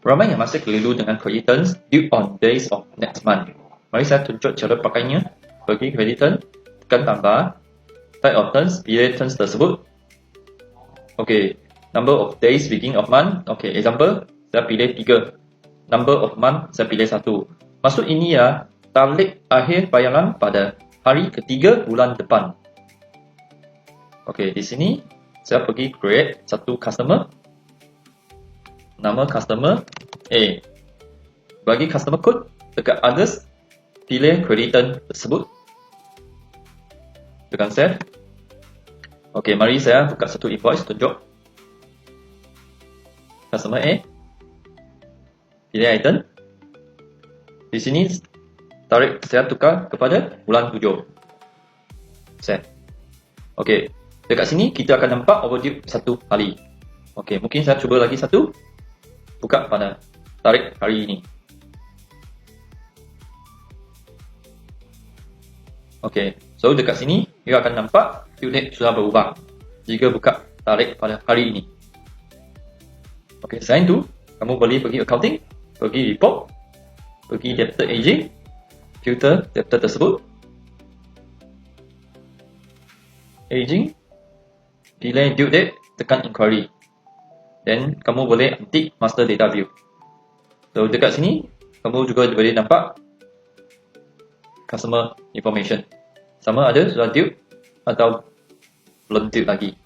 Ramai yang masih keliru dengan creditors due on days of next month. Mari saya tunjuk cara pakainya. Pergi creditor, tekan tambah, type of terms, pilih terms tersebut. Okay, number of days beginning of month. Okay, example, saya pilih 3. Number of month, saya pilih 1. Maksud ini ya, tarikh akhir bayaran pada hari ketiga bulan depan. Okay, di sini saya pergi create satu customer. Nama customer A. Bagi customer code, dekat others, pilih creditor tersebut. Tekan save. Okay, mari saya buka satu invoice, tunjuk. Customer A. Pilih item. Di sini, tarikh saya tukar kepada bulan 7. Save. Okay, dekat sini kita akan nampak overdue 1 hari. Okay, mungkin saya cuba lagi satu. Buka pada tarikh hari ini. Okay, so dekat sini kita akan nampak due date sudah berubah jika buka tarikh pada hari ini. Okay, selain itu, kamu boleh pergi accounting, pergi report, pergi debtor aging, filter debtor tersebut, aging, pilih due date, tekan inquiry. Dan kamu boleh antik master data view. So dekat sini, kamu juga boleh nampak customer information. Sama ada sudah due atau belum due lagi.